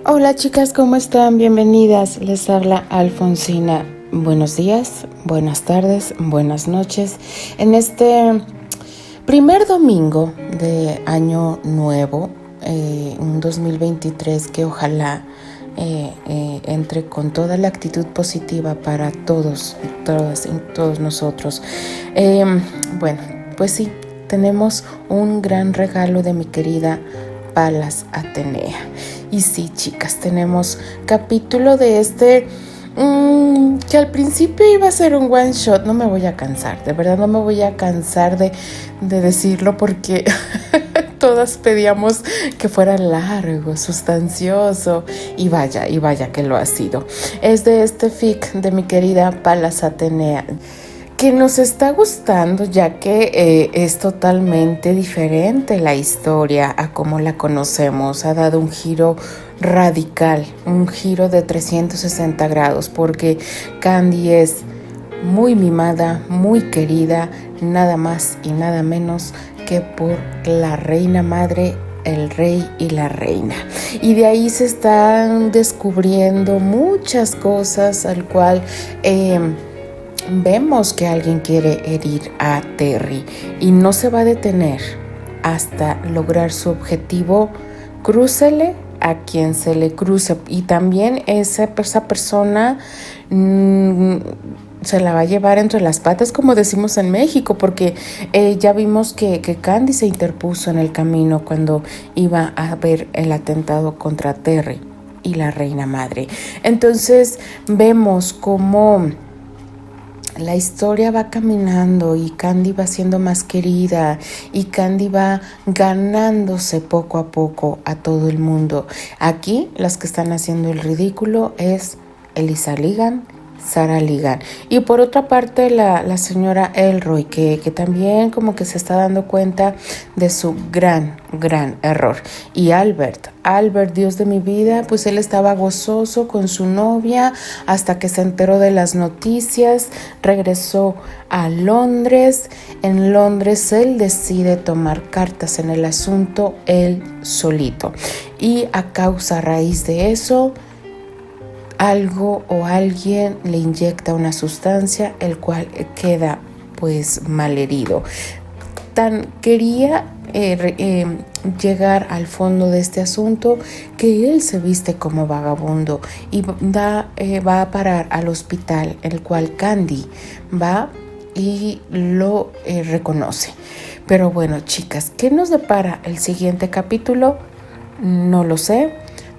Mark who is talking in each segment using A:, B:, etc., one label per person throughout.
A: Hola chicas, ¿cómo están? Bienvenidas. Les habla Alfonsina. Buenos días, buenas tardes, buenas noches. En este primer domingo de año nuevo, un 2023 que ojalá entre con toda la actitud positiva para todos, todas y todos nosotros. Bueno, pues sí, tenemos un gran regalo de mi querida Palas Atenea. Y sí, chicas, tenemos capítulo de que al principio iba a ser un one shot. No me voy a cansar, de verdad no me voy a cansar de decirlo porque todas pedíamos que fuera largo, sustancioso, y vaya que lo ha sido. Es de este fic de mi querida Palas Atenea, que nos está gustando ya que es totalmente diferente la historia a como la conocemos. Ha dado un giro radical, un giro de 360 grados, porque Candy es muy mimada, muy querida, nada más y nada menos que por la reina madre, el rey y la reina. Y de ahí se están descubriendo muchas cosas, al cual vemos que alguien quiere herir a Terry y no se va a detener hasta lograr su objetivo, crúcele a quien se le cruce. Y también esa persona se la va a llevar entre las patas, como decimos en México, porque ya vimos que Candy se interpuso en el camino cuando iba a haber el atentado contra Terry y la reina madre. Entonces vemos cómo la historia va caminando y Candy va siendo más querida y Candy va ganándose poco a poco a todo el mundo. Aquí las que están haciendo el ridículo es Elisa Ligan, Sarah Ligan, y por otra parte la señora Elroy, que también como que se está dando cuenta de su gran error. Y Albert, Dios de mi vida, pues él estaba gozoso con su novia hasta que se enteró de las noticias, regresó a Londres. En Londres él decide tomar cartas en el asunto él solito, y a raíz de eso algo o alguien le inyecta una sustancia, el cual queda pues malherido. Tan quería llegar al fondo de este asunto que él se viste como vagabundo y va a parar al hospital, el cual Candy va y lo reconoce. Pero bueno, chicas, ¿qué nos depara el siguiente capítulo? No lo sé.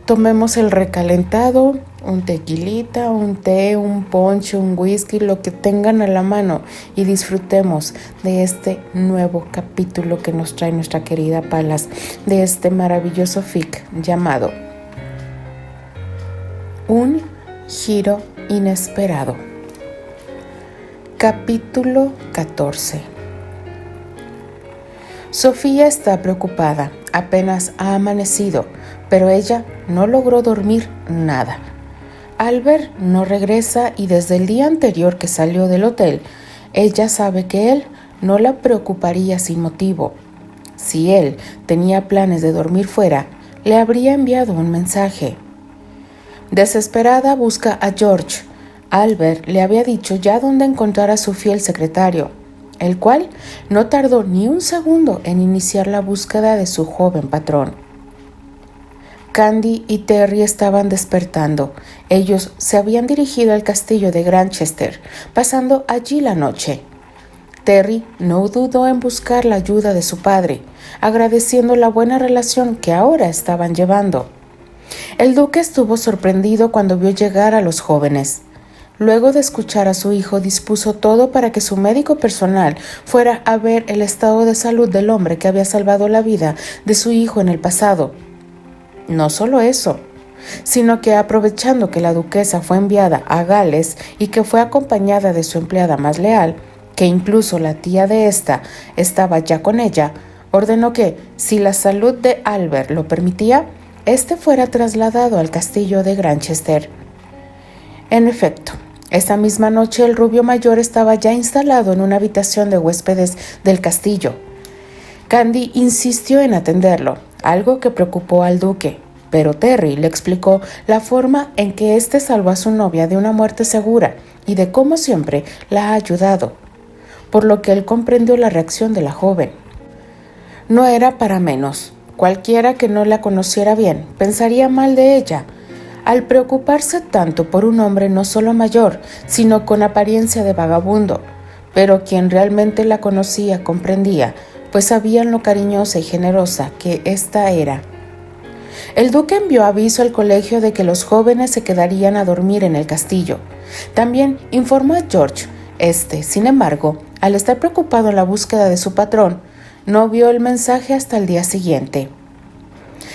A: Tomemos el recalentado, un tequilita, un té, un ponche, un whisky, lo que tengan a la mano, y disfrutemos de este nuevo capítulo que nos trae nuestra querida Palas, de este maravilloso fic llamado Un giro inesperado. Capítulo 14. Sofía está preocupada, apenas ha amanecido, pero ella no logró dormir nada. Albert no regresa y desde el día anterior que salió del hotel, ella sabe que él no la preocuparía sin motivo. Si él tenía planes de dormir fuera, le habría enviado un mensaje. Desesperada busca a George. Albert le había dicho ya dónde encontrar a su fiel secretario, el cual no tardó ni un segundo en iniciar la búsqueda de su joven patrón. Candy y Terry estaban despertando. Ellos se habían dirigido al castillo de Granchester, pasando allí la noche. Terry no dudó en buscar la ayuda de su padre, agradeciendo la buena relación que ahora estaban llevando. El duque estuvo sorprendido cuando vio llegar a los jóvenes. Luego de escuchar a su hijo, dispuso todo para que su médico personal fuera a ver el estado de salud del hombre que había salvado la vida de su hijo en el pasado. No solo eso, sino que aprovechando que la duquesa fue enviada a Gales y que fue acompañada de su empleada más leal, que incluso la tía de esta estaba ya con ella, ordenó que, si la salud de Albert lo permitía, éste fuera trasladado al castillo de Granchester. En efecto, esa misma noche el rubio mayor estaba ya instalado en una habitación de huéspedes del castillo. Candy insistió en atenderlo, algo que preocupó al duque, pero Terry le explicó la forma en que éste salvó a su novia de una muerte segura y de cómo siempre la ha ayudado, por lo que él comprendió la reacción de la joven. No era para menos. Cualquiera que no la conociera bien pensaría mal de ella, al preocuparse tanto por un hombre no solo mayor, sino con apariencia de vagabundo, pero quien realmente la conocía comprendía, pues sabían lo cariñosa y generosa que ésta era. El duque envió aviso al colegio de que los jóvenes se quedarían a dormir en el castillo. También informó a George. Sin embargo, al estar preocupado en la búsqueda de su patrón, no vio el mensaje hasta el día siguiente.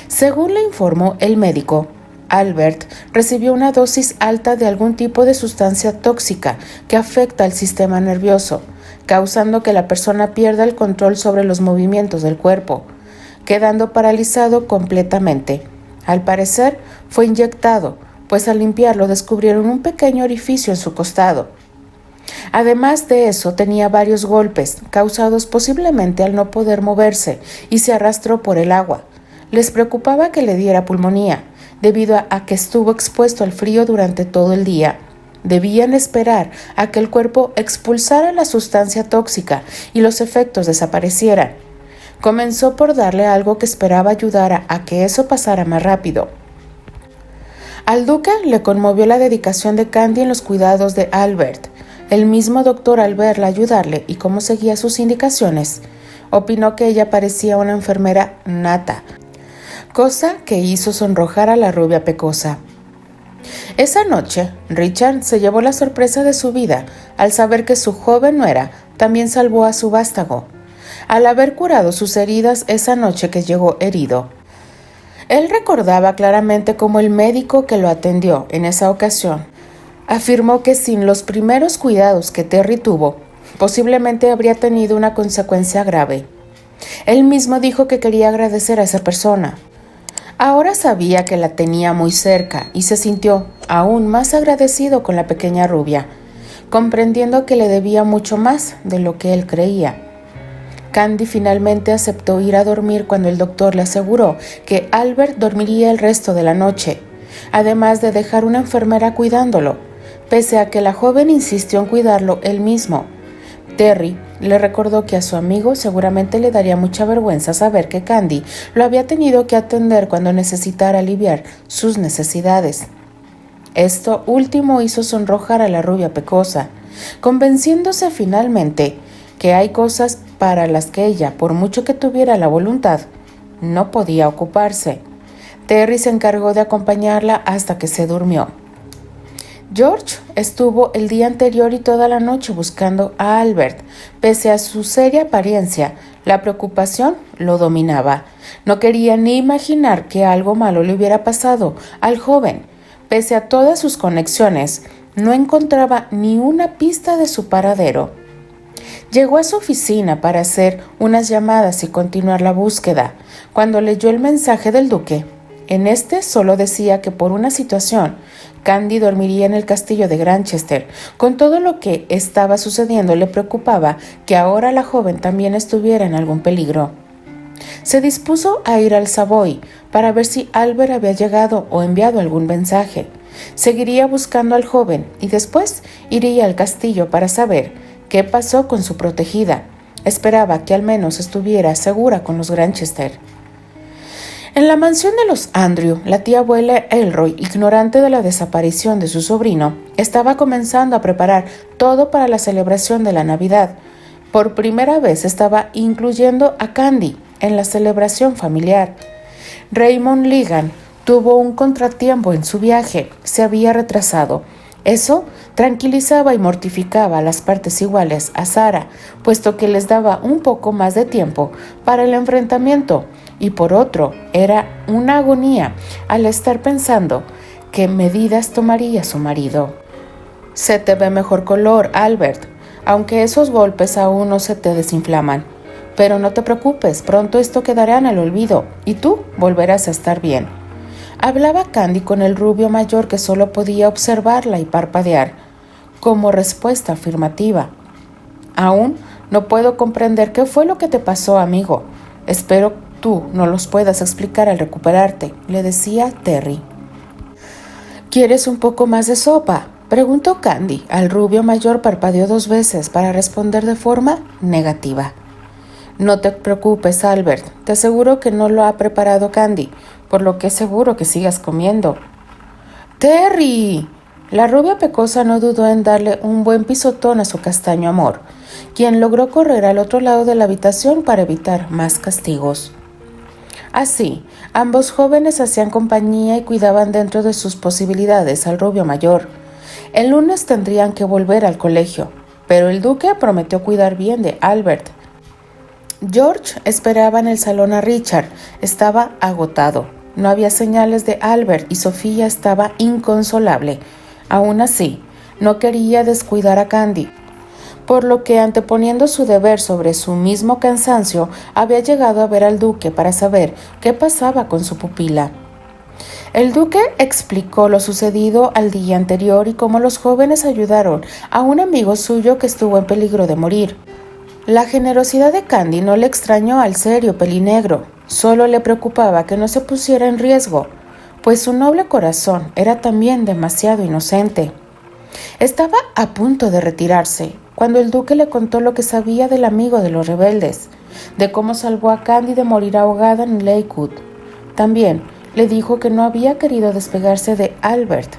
A: Según le informó el médico, Albert recibió una dosis alta de algún tipo de sustancia tóxica que afecta al sistema nervioso, causando que la persona pierda el control sobre los movimientos del cuerpo, quedando paralizado completamente. Al parecer, fue inyectado, pues al limpiarlo descubrieron un pequeño orificio en su costado. Además de eso, tenía varios golpes, causados posiblemente al no poder moverse, y se arrastró por el agua. Les preocupaba que le diera pulmonía, debido a que estuvo expuesto al frío durante todo el día. Debían esperar a que el cuerpo expulsara la sustancia tóxica y los efectos desaparecieran. Comenzó por darle algo que esperaba ayudara a que eso pasara más rápido. Al duque le conmovió la dedicación de Candy en los cuidados de Albert. El mismo doctor, al verla ayudarle y cómo seguía sus indicaciones, opinó que ella parecía una enfermera nata, cosa que hizo sonrojar a la rubia pecosa. Esa noche, Richard se llevó la sorpresa de su vida al saber que su joven nuera también salvó a su vástago, al haber curado sus heridas esa noche que llegó herido. Él recordaba claramente cómo el médico que lo atendió en esa ocasión afirmó que sin los primeros cuidados que Terry tuvo, posiblemente habría tenido una consecuencia grave. Él mismo dijo que quería agradecer a esa persona. Ahora sabía que la tenía muy cerca y se sintió aún más agradecido con la pequeña rubia, comprendiendo que le debía mucho más de lo que él creía. Candy finalmente aceptó ir a dormir cuando el doctor le aseguró que Albert dormiría el resto de la noche, además de dejar una enfermera cuidándolo, pese a que la joven insistió en cuidarlo él mismo. Terry le recordó que a su amigo seguramente le daría mucha vergüenza saber que Candy lo había tenido que atender cuando necesitara aliviar sus necesidades. Esto último hizo sonrojar a la rubia pecosa, convenciéndose finalmente que hay cosas para las que ella, por mucho que tuviera la voluntad, no podía ocuparse. Terry se encargó de acompañarla hasta que se durmió. George estuvo el día anterior y toda la noche buscando a Albert. Pese a su seria apariencia, la preocupación lo dominaba. No quería ni imaginar que algo malo le hubiera pasado al joven. Pese a todas sus conexiones, no encontraba ni una pista de su paradero. Llegó a su oficina para hacer unas llamadas y continuar la búsqueda, cuando leyó el mensaje del duque. En este solo decía que por una situación, Candy dormiría en el castillo de Granchester. Con todo lo que estaba sucediendo, le preocupaba que ahora la joven también estuviera en algún peligro. Se dispuso a ir al Savoy para ver si Albert había llegado o enviado algún mensaje. Seguiría buscando al joven y después iría al castillo para saber qué pasó con su protegida. Esperaba que al menos estuviera segura con los Granchester. En la mansión de los Andrew, la tía abuela Elroy, ignorante de la desaparición de su sobrino, estaba comenzando a preparar todo para la celebración de la Navidad. Por primera vez estaba incluyendo a Candy en la celebración familiar. Raymond Ligan tuvo un contratiempo en su viaje, se había retrasado. Eso tranquilizaba y mortificaba a las partes iguales a Sarah, puesto que les daba un poco más de tiempo para el enfrentamiento, y por otro, era una agonía al estar pensando qué medidas tomaría su marido. Se te ve mejor color, Albert, aunque esos golpes aún no se te desinflaman. Pero no te preocupes, pronto esto quedará en el olvido, y tú volverás a estar bien. Hablaba Candy con el rubio mayor que solo podía observarla y parpadear, como respuesta afirmativa. Aún no puedo comprender qué fue lo que te pasó, amigo. Espero tú no los puedas explicar al recuperarte, le decía Terry. ¿Quieres un poco más de sopa?, preguntó Candy. Al rubio mayor parpadeó 2 veces para responder de forma negativa. No te preocupes, Albert, te aseguro que no lo ha preparado Candy, por lo que es seguro que sigas comiendo. ¡Terry! La rubia pecosa no dudó en darle un buen pisotón a su castaño amor, quien logró correr al otro lado de la habitación para evitar más castigos. Así, ambos jóvenes hacían compañía y cuidaban dentro de sus posibilidades al rubio mayor. El lunes tendrían que volver al colegio, pero el duque prometió cuidar bien de Albert. George esperaba en el salón a Richard. Estaba agotado. No había señales de Albert y Sofía estaba inconsolable. Aún así, no quería descuidar a Candy, por lo que, anteponiendo su deber sobre su mismo cansancio, había llegado a ver al duque para saber qué pasaba con su pupila. El duque explicó lo sucedido al día anterior y cómo los jóvenes ayudaron a un amigo suyo que estuvo en peligro de morir. La generosidad de Candy no le extrañó al serio pelinegro, solo le preocupaba que no se pusiera en riesgo, pues su noble corazón era también demasiado inocente. Estaba a punto de retirarse, cuando el duque le contó lo que sabía del amigo de los rebeldes, de cómo salvó a Candy de morir ahogada en Lakewood. También le dijo que no había querido despegarse de Albert.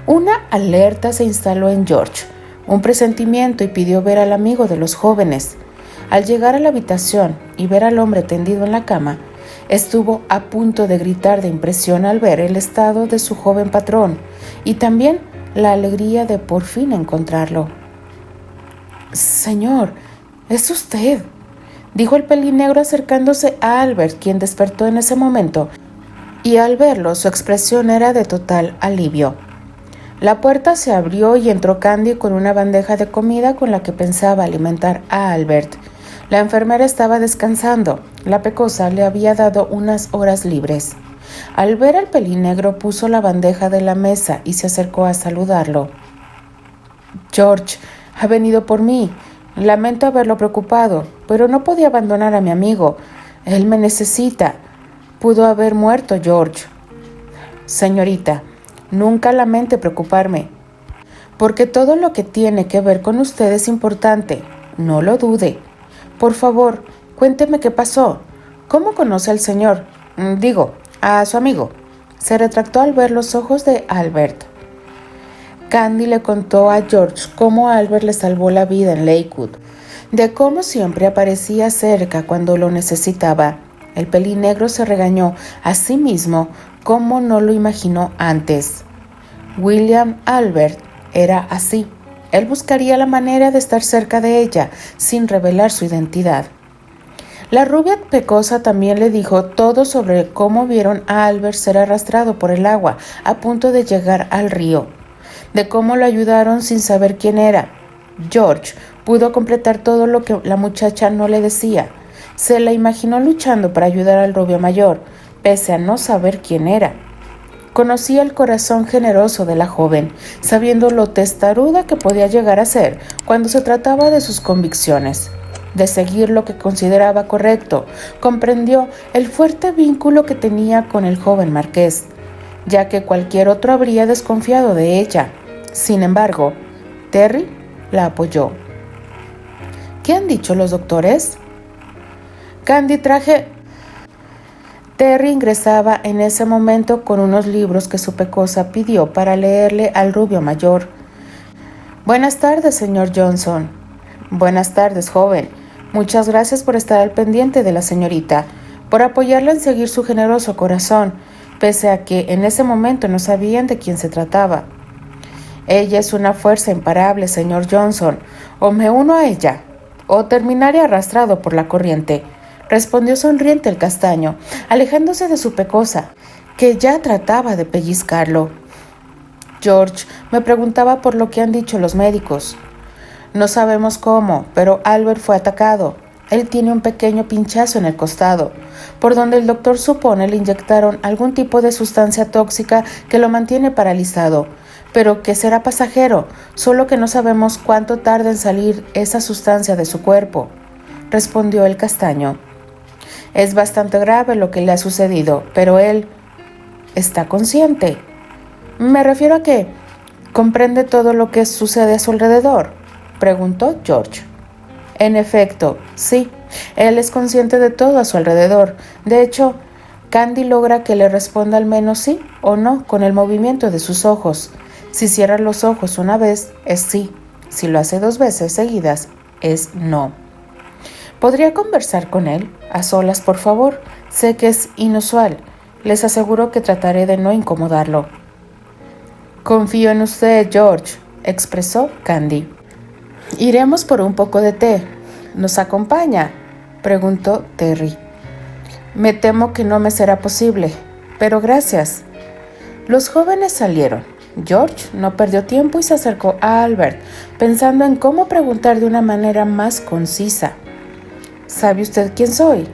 A: Una alerta se instaló en George, un presentimiento, y pidió ver al amigo de los jóvenes. Al llegar a la habitación y ver al hombre tendido en la cama, estuvo a punto de gritar de impresión al ver el estado de su joven patrón y también la alegría de por fin encontrarlo. «Señor, es usted», dijo el pelinegro acercándose a Albert, quien despertó en ese momento, y al verlo su expresión era de total alivio. La puerta se abrió y entró Candy con una bandeja de comida con la que pensaba alimentar a Albert. La enfermera estaba descansando. La pecosa le había dado unas horas libres. Al ver al pelinegro puso la bandeja de la mesa y se acercó a saludarlo. «George ha venido por mí. Lamento haberlo preocupado, pero no podía abandonar a mi amigo. Él me necesita. Pudo haber muerto George». «Señorita, nunca lamente preocuparme, porque todo lo que tiene que ver con usted es importante. No lo dude. Por favor, cuénteme qué pasó. ¿Cómo conoce al señor? A su amigo». Se retractó al ver los ojos de Albert. Candy le contó a George cómo Albert le salvó la vida en Lakewood, de cómo siempre aparecía cerca cuando lo necesitaba. El pelinegro se regañó a sí mismo como no lo imaginó antes. William Albert era así. Él buscaría la manera de estar cerca de ella sin revelar su identidad. La rubia pecosa también le dijo todo sobre cómo vieron a Albert ser arrastrado por el agua a punto de llegar al río, de cómo lo ayudaron sin saber quién era. George pudo completar todo lo que la muchacha no le decía. Se la imaginó luchando para ayudar al rubio mayor, pese a no saber quién era. Conocía el corazón generoso de la joven, sabiendo lo testaruda que podía llegar a ser cuando se trataba de sus convicciones, de seguir lo que consideraba correcto. Comprendió el fuerte vínculo que tenía con el joven marqués, ya que cualquier otro habría desconfiado de ella. Sin embargo, Terry la apoyó. «¿Qué han dicho los doctores?» «Candy, Terry ingresaba en ese momento con unos libros que su pecosa pidió para leerle al rubio mayor. «Buenas tardes, señor Johnson». «Buenas tardes, joven. Muchas gracias por estar al pendiente de la señorita, por apoyarla en seguir su generoso corazón, pese a que en ese momento no sabían de quién se trataba. Ella es una fuerza imparable, señor Johnson. O me uno a ella, o terminaré arrastrado por la corriente», respondió sonriente el castaño, alejándose de su pecosa, que ya trataba de pellizcarlo. «George me preguntaba por lo que han dicho los médicos. No sabemos cómo, pero Albert fue atacado. Él tiene un pequeño pinchazo en el costado, por donde el doctor supone le inyectaron algún tipo de sustancia tóxica que lo mantiene paralizado, pero que será pasajero, solo que no sabemos cuánto tarda en salir esa sustancia de su cuerpo», respondió el castaño. Es bastante grave lo que le ha sucedido, pero él está consciente. Me refiero a que comprende todo lo que sucede a su alrededor, preguntó George. En efecto, sí, él es consciente de todo a su alrededor. De hecho, Candy logra que le responda al menos sí o no con el movimiento de sus ojos. Si cierra los ojos una vez, es sí. Si lo hace 2 veces seguidas, es no. ¿Podría conversar con él? A solas, por favor. Sé que es inusual. Les aseguro que trataré de no incomodarlo. Confío en usted, George, expresó Candy. Iremos por un poco de té. ¿Nos acompaña?, preguntó Terry. Me temo que no me será posible, pero gracias. Los jóvenes salieron. George no perdió tiempo y se acercó a Albert, pensando en cómo preguntar de una manera más concisa. ¿Sabe usted quién soy?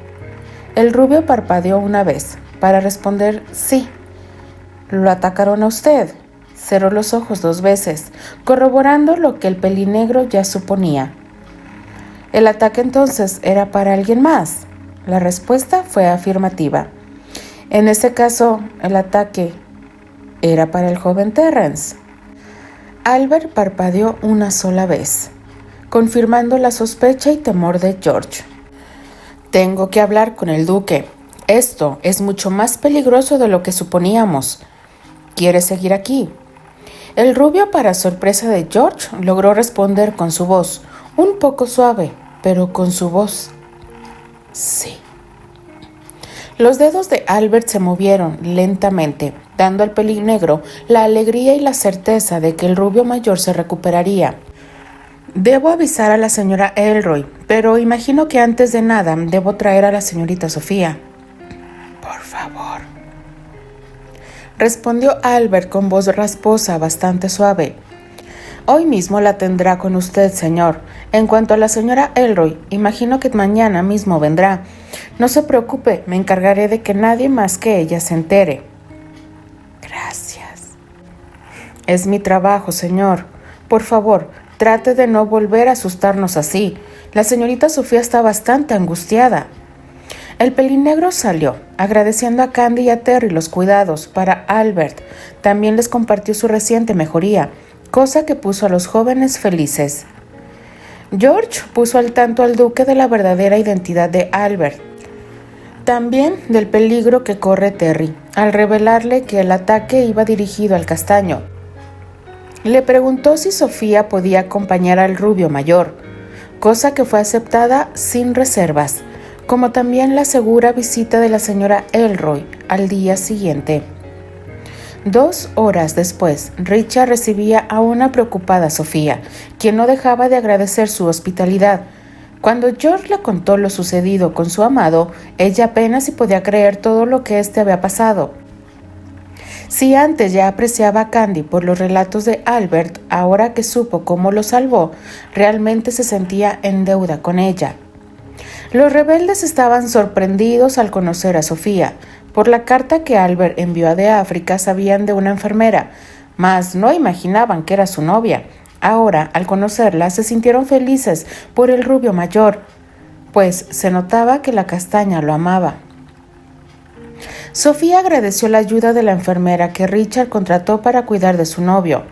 A: El rubio parpadeó una vez, para responder sí. ¿Lo atacaron a usted? Cerró los ojos 2 veces, corroborando lo que el pelinegro ya suponía. ¿El ataque entonces era para alguien más? La respuesta fue afirmativa. En ese caso, el ataque era para el joven Terrence. Albert parpadeó una sola vez, confirmando la sospecha y temor de George. Tengo que hablar con el duque. Esto es mucho más peligroso de lo que suponíamos. ¿Quiere seguir aquí? El rubio, para sorpresa de George, logró responder con su voz, un poco suave, pero con su voz. Sí. Los dedos de Albert se movieron lentamente, dando al pelinegro la alegría y la certeza de que el rubio mayor se recuperaría. Debo avisar a la señora Elroy, pero imagino que antes de nada debo traer a la señorita Sofía. Por favor, respondió Albert con voz rasposa, bastante suave. Hoy mismo la tendrá con usted, señor. En cuanto a la señora Elroy, imagino que mañana mismo vendrá. No se preocupe, me encargaré de que nadie más que ella se entere. Gracias. Es mi trabajo, señor. Por favor, trate de no volver a asustarnos así. La señorita Sofía está bastante angustiada. El pelinegro salió, agradeciendo a Candy y a Terry los cuidados. Para Albert, también les compartió su reciente mejoría, cosa que puso a los jóvenes felices. George puso al tanto al duque de la verdadera identidad de Albert, también del peligro que corre Terry, al revelarle que el ataque iba dirigido al castaño. Le preguntó si Sofía podía acompañar al rubio mayor, cosa que fue aceptada sin reservas, como también la segura visita de la señora Elroy al día siguiente. 2 horas después, Richard recibía a una preocupada Sofía, quien no dejaba de agradecer su hospitalidad. Cuando George le contó lo sucedido con su amado, ella apenas si podía creer todo lo que éste había pasado. Si antes ya apreciaba a Candy por los relatos de Albert, ahora que supo cómo lo salvó, realmente se sentía en deuda con ella. Los rebeldes estaban sorprendidos al conocer a Sofía. Por la carta que Albert envió de África sabían de una enfermera, mas no imaginaban que era su novia. Ahora, al conocerla, se sintieron felices por el rubio mayor, pues se notaba que la castaña lo amaba. Sofía agradeció la ayuda de la enfermera que Richard contrató para cuidar de su novio,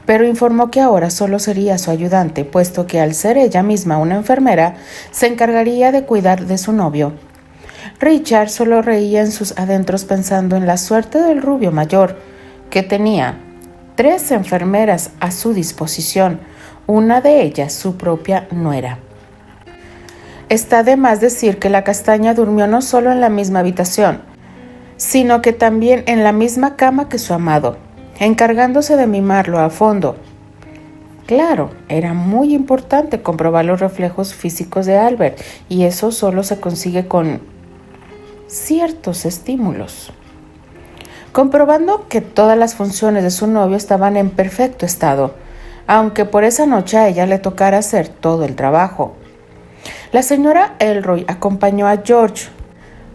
A: pero informó que ahora solo sería su ayudante, puesto que al ser ella misma una enfermera, se encargaría de cuidar de su novio. Richard solo reía en sus adentros pensando en la suerte del rubio mayor, que tenía 3 enfermeras a su disposición, una de ellas su propia nuera. Está de más decir que la castaña durmió no solo en la misma habitación, sino que también en la misma cama que su amado, encargándose de mimarlo a fondo. Claro, era muy importante comprobar los reflejos físicos de Albert, y eso solo se consigue con ciertos estímulos. Comprobando que todas las funciones de su novio estaban en perfecto estado, aunque por esa noche a ella le tocara hacer todo el trabajo. La señora Elroy acompañó a George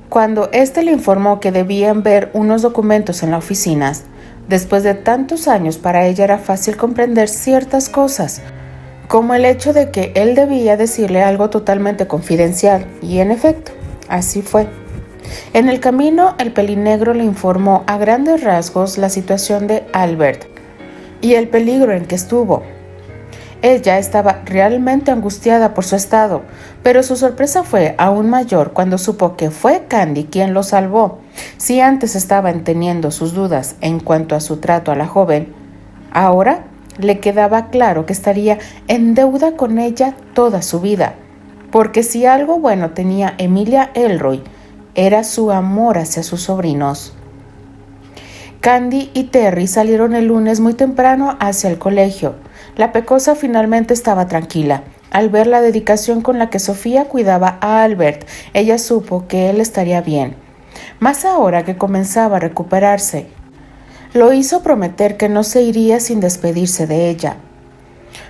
A: cuando éste le informó que debían ver unos documentos en la oficina. Después de tantos años, para ella era fácil comprender ciertas cosas, como el hecho de que él debía decirle algo totalmente confidencial, y en efecto, así fue. En el camino, el pelinegro le informó a grandes rasgos la situación de Albert y el peligro en que estuvo. Ella estaba realmente angustiada por su estado, pero su sorpresa fue aún mayor cuando supo que fue Candy quien lo salvó. Si antes estaban teniendo sus dudas en cuanto a su trato a la joven, ahora le quedaba claro que estaría en deuda con ella toda su vida, porque si algo bueno tenía Emilia Elroy, era su amor hacia sus sobrinos. Candy y Terry salieron el lunes muy temprano hacia el colegio. La pecosa finalmente estaba tranquila. Al ver la dedicación con la que Sofía cuidaba a Albert, ella supo que él estaría bien. Más ahora que comenzaba a recuperarse. Lo hizo prometer que no se iría sin despedirse de ella.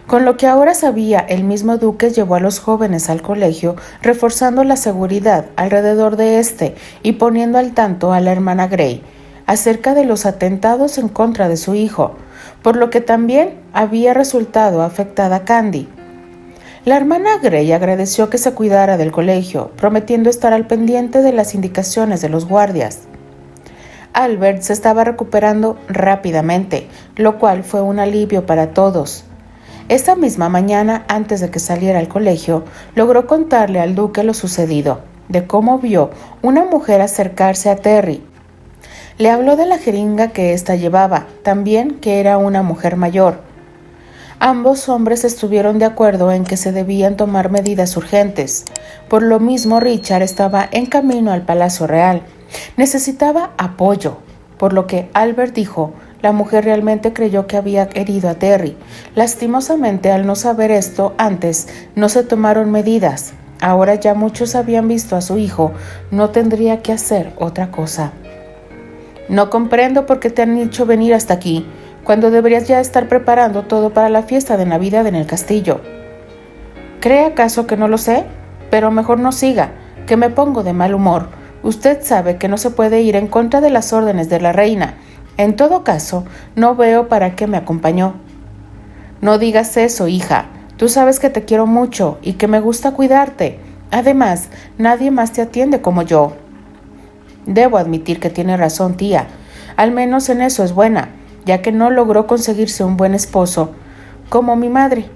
A: Con lo que ahora sabía, el mismo duque llevó a los jóvenes al colegio, reforzando la seguridad alrededor de este y poniendo al tanto a la hermana Gray acerca de los atentados en contra de su hijo, por lo que también había resultado afectada Candy. La hermana Gray agradeció que se cuidara del colegio, prometiendo estar al pendiente de las indicaciones de los guardias. Albert se estaba recuperando rápidamente, lo cual fue un alivio para todos. Esa misma mañana, antes de que saliera al colegio, logró contarle al duque lo sucedido, de cómo vio una mujer acercarse a Terry. Le habló de la jeringa que ésta llevaba, también que era una mujer mayor. Ambos hombres estuvieron de acuerdo en que se debían tomar medidas urgentes. Por lo mismo, Richard estaba en camino al Palacio Real. Necesitaba apoyo, por lo que Albert dijo, la mujer realmente creyó que había herido a Terry. Lastimosamente, al no saber esto antes, no se tomaron medidas. Ahora ya muchos habían visto a su hijo, no tendría que hacer otra cosa. No comprendo por qué te han hecho venir hasta aquí, cuando deberías ya estar preparando todo para la fiesta de Navidad en el castillo. ¿Cree acaso que no lo sé? Pero mejor no siga, que me pongo de mal humor. Usted sabe que no se puede ir en contra de las órdenes de la reina. En todo caso, no veo para qué me acompañó. No digas eso, hija. Tú sabes que te quiero mucho y que me gusta cuidarte. Además, nadie más te atiende como yo. Debo admitir que tiene razón, tía. Al menos en eso es buena, ya que no logró conseguirse un buen esposo, como mi madre.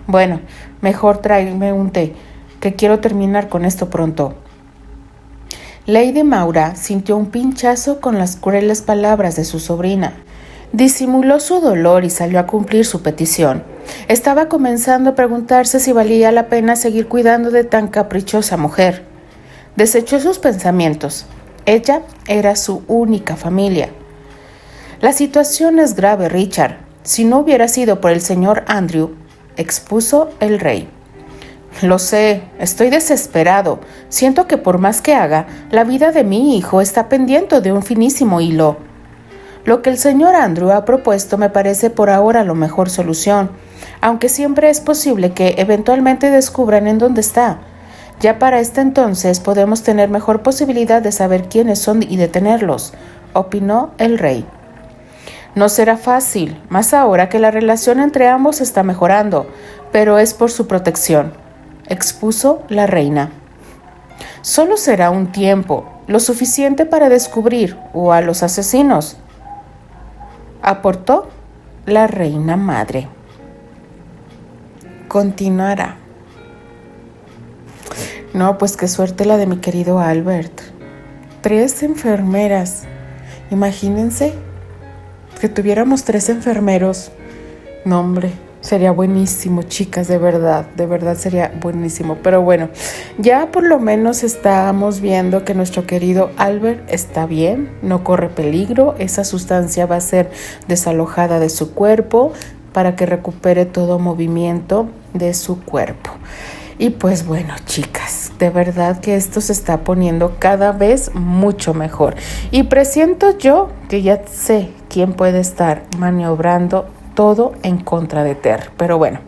A: Bueno, mejor tráeme un té, que quiero terminar con esto pronto. Lady Maura sintió un pinchazo con las crueles palabras de su sobrina. Disimuló su dolor y salió a cumplir su petición. Estaba comenzando a preguntarse si valía la pena seguir cuidando de tan caprichosa mujer. Desechó sus pensamientos. Ella era su única familia. La situación es grave, Richard. Si no hubiera sido por el señor Andrew, expuso el rey. Lo sé, estoy desesperado. Siento que por más que haga, la vida de mi hijo está pendiente de un finísimo hilo. Lo que el señor Andrew ha propuesto me parece por ahora la mejor solución, aunque siempre es posible que eventualmente descubran en dónde está. Ya para este entonces podemos tener mejor posibilidad de saber quiénes son y detenerlos, opinó el rey. No será fácil, más ahora que la relación entre ambos está mejorando, pero es por su protección, expuso la reina. Solo será un tiempo, lo suficiente para descubrir a los asesinos, aportó la reina madre. Continuará. No, pues qué suerte la de mi querido Albert. 3 enfermeras. Imagínense que tuviéramos 3 enfermeros. No, hombre, sería buenísimo, chicas, de verdad sería buenísimo. Pero bueno, ya por lo menos estamos viendo que nuestro querido Albert está bien, no corre peligro. Esa sustancia va a ser desalojada de su cuerpo para que recupere todo movimiento de su cuerpo. Y pues bueno, chicas, de verdad que esto se está poniendo cada vez mucho mejor. Y presiento yo que ya sé quién puede estar maniobrando todo en contra de Terry. Pero bueno,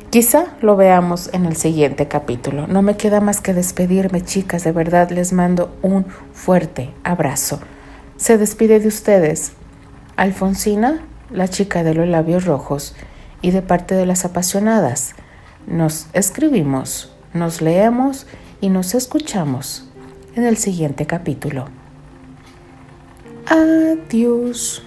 A: quizá lo veamos en el siguiente capítulo. No me queda más que despedirme, chicas. De verdad les mando un fuerte abrazo. Se despide de ustedes Alfonsina, la chica de los labios rojos, y de parte de las apasionadas. Nos escribimos, nos leemos y nos escuchamos en el siguiente capítulo. Adiós.